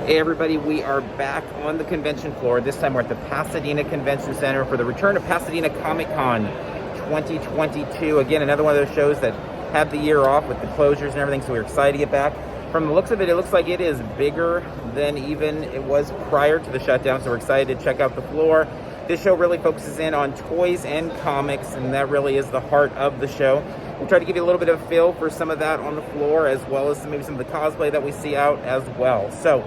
Hey everybody, we are back on the convention floor. This time we're at the Pasadena Convention Center for the return of Pasadena Comic Con 2022. Again, another one of those shows that had the year off with the closures and everything, so we're excited to get back. From the looks of it, it looks like it is bigger than even it was prior to the shutdown, so we're excited to check out the floor. This show really focuses in on toys and comics, and that really is the heart of the show. We'll try to give you a little bit of a feel for some of that on the floor, as well as maybe some of the cosplay that we see out as well. So,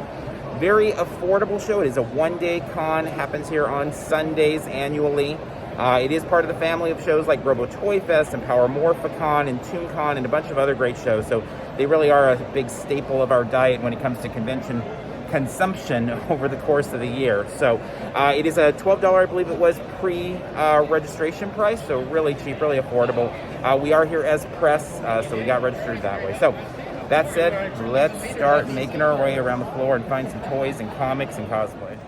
very affordable show. It is a one-day con, happens here on Sundays annually. It is part of the family of shows like Robo Toy Fest and Power Morphicon and ToonCon and a bunch of other great shows. So they really are a big staple of our diet when it comes to convention consumption over the course of the year. So it is a $12, I believe it was, pre-registration price, so really cheap, really affordable. We are here as press, so we got registered that way. So that said, let's start making our way around the floor and find some toys and comics and cosplay.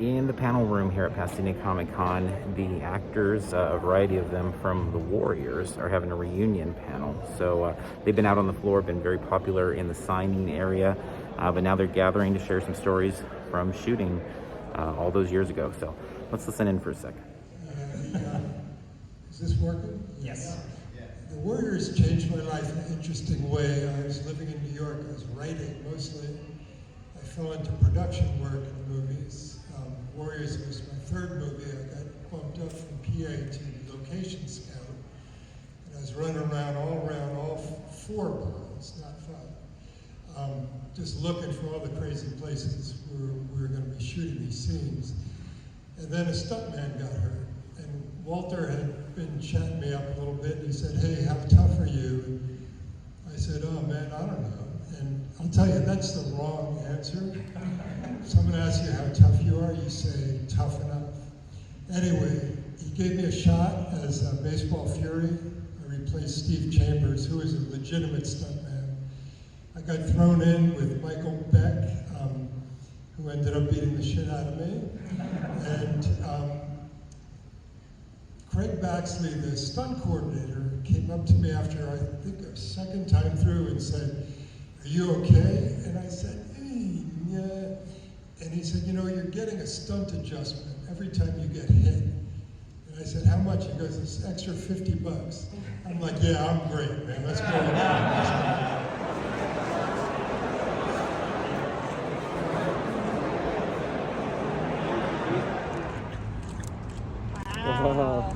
In the panel room here at Pasadena Comic Con, the actors, a variety of them from The Warriors, are having a reunion panel. So they've been out on the floor, been very popular in the signing area, but now they're gathering to share some stories from shooting all those years ago. So let's listen in for a second. Is this working? Yes. The Warriors changed my life in an interesting way. I was living in New York. I was writing mostly. I fell into production work in movies. Warriors was my third movie. I got bumped up from PA to location scout. And I was running around all 4 ponds, not 5. Just looking for all the crazy places where we were going to be shooting these scenes. And then a stuntman got hurt. And Walter had been chatting me up a little bit, and he said, "Hey, how tough are you?" And I said, "Oh man, I don't know." And I'll tell you, that's the wrong answer. Someone asks you how tough you are, you say, "Tough enough." Anyway, he gave me a shot as a Baseball Fury. I replaced Steve Chambers, who was a legitimate stuntman. I got thrown in with Michael Beck, who ended up beating the shit out of me. And Craig Baxley, the stunt coordinator, came up to me after, I think, a second time through and said, "Are you okay?" And I said, "Yeah." And he said, "You know, you're getting a stunt adjustment every time you get hit." And I said, "How much?" He goes, "It's extra $50. I'm like, "Yeah, I'm great, man. Let's go with that." Wow.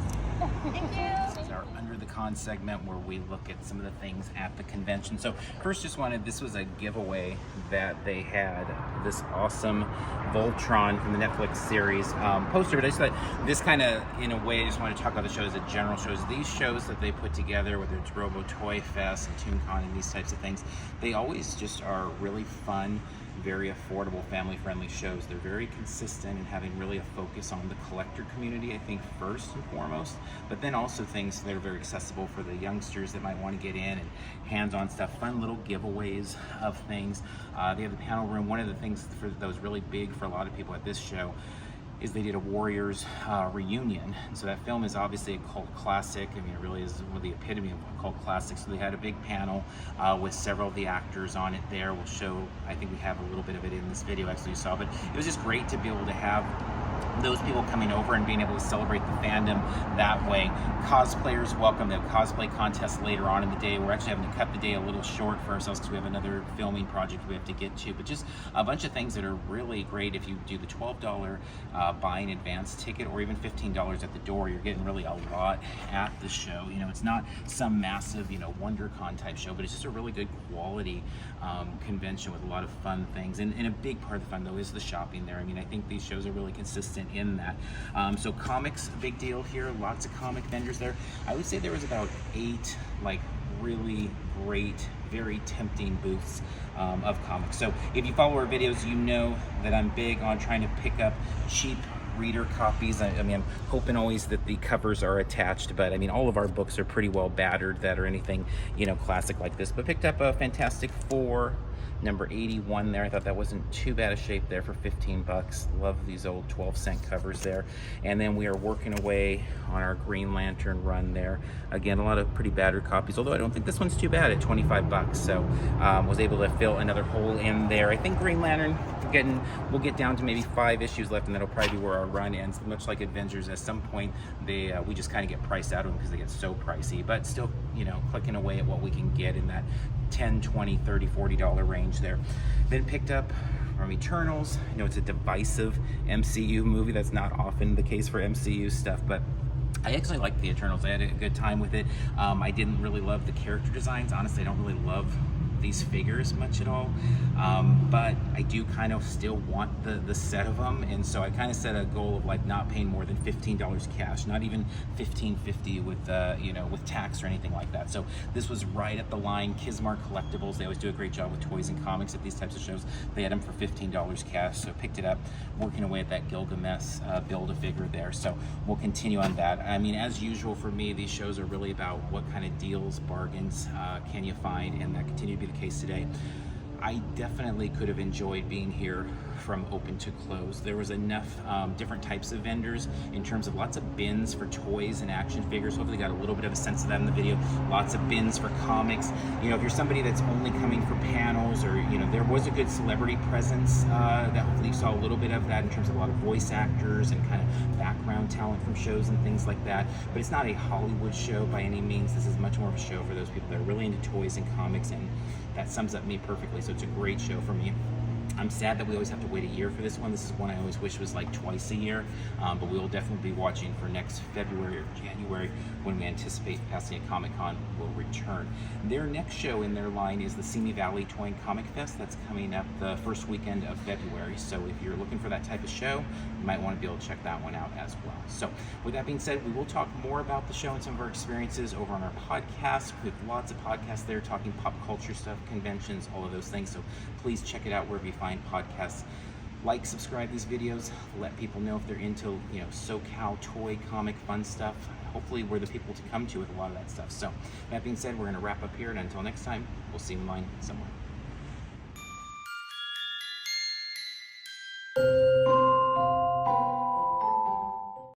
This is our Under the Con segment where we look at some of the things at the convention. So first this was a giveaway that they had, this awesome Voltron from the Netflix series poster. But I just thought this kind of, in a way, I just want to talk about the shows, the general shows. These shows that they put together, whether it's Robo Toy Fest and ToonCon and these types of things, they always just are really fun, very affordable, family-friendly shows. They're very consistent in having really a focus on the collector community, I think, first and foremost, but then also things that are very accessible for the youngsters that might want to get in, and hands-on stuff, fun little giveaways of things. They have the panel room. One of the things that was really big for a lot of people at this show is they did a Warriors reunion. And so that film is obviously a cult classic. I mean, it really is one of the epitome of a cult classic. So they had a big panel with several of the actors on it there. We'll show, I think we have a little bit of it in this video, actually you saw, but it was just great to be able to have those people coming over and being able to celebrate the fandom that way. Cosplayers welcome. They have cosplay contests later on in the day. We're actually having to cut the day a little short for ourselves because we have another filming project we have to get to, but just a bunch of things that are really great. If you do the $12 buy in advance ticket, or even $15 at the door, you're getting really a lot at the show. You know, it's not some massive, WonderCon type show, but it's just a really good quality convention with a lot of fun things. And a big part of the fun, though, is the shopping there. I mean, I think these shows are really consistent in that. So comics, big deal here. Lots of comic vendors there. I would say there was about 8 really great, very tempting booths of comics. So if you follow our videos, you know that I'm big on trying to pick up cheap reader copies. I mean, I'm hoping always that the covers are attached, but I mean, all of our books are pretty well battered that are anything, classic like this. But picked up a Fantastic Four, number 81 there. I thought that wasn't too bad a shape there for $15. Love these old 12-cent covers there. And then we are working away on our Green Lantern run there. Again, a lot of pretty battered copies, although I don't think this one's too bad at $25. So was able to fill another hole in there. I think Green Lantern, we'll get down to maybe 5 issues left, and that'll probably be where our run ends. Much like Avengers, at some point we just kind of get priced out of them because they get so pricey, but still, clicking away at what we can get in that $10, $20, $30, $40 range there. Then picked up from Eternals. I know it's a divisive MCU movie. That's not often the case for MCU stuff, but I actually liked the Eternals. I had a good time with it. I didn't really love the character designs. Honestly, I don't really love these figures much at all, but I do kind of still want the set of them, and so I kind of set a goal of not paying more than $15 cash, not even $15.50 with with tax or anything like that. So this was right at the line. Kismar Collectibles, they always do a great job with toys and comics at these types of shows. They had them for $15 cash, so picked it up, working away at that Gilgamesh Build-A-Figure there. So we'll continue on that. I mean, as usual for me, these shows are really about what kind of deals, bargains can you find, and that continue to be the case today. I definitely could have enjoyed being here from open to close. There was enough different types of vendors in terms of lots of bins for toys and action figures. Hopefully got a little bit of a sense of that in the video. Lots of bins for comics. If you're somebody that's only coming for panels, or there was a good celebrity presence that hopefully you saw a little bit of that in terms of a lot of voice actors and kind of background talent from shows and things like that. But it's not a Hollywood show by any means. This is much more of a show for those people that are really into toys and comics, and that sums up me perfectly. So it's a great show for me. I'm sad that we always have to wait a year for this one. This is one I always wish was like twice a year, but we will definitely be watching for next February or January when we anticipate Pasadena Comic Con will return. Their next show in their line is the Simi Valley Toy and Comic Fest. That's coming up the first weekend of February. So if you're looking for that type of show, you might want to be able to check that one out as well. So with that being said, we will talk more about the show and some of our experiences over on our podcast. We have lots of podcasts there talking pop culture stuff, conventions, all of those things. So please check it out wherever you find podcasts. Like, subscribe these videos, let people know if they're into, SoCal toy, comic, fun stuff. Hopefully we're the people to come to with a lot of that stuff. So that being said, we're going to wrap up here, and until next time, we'll see you in line somewhere.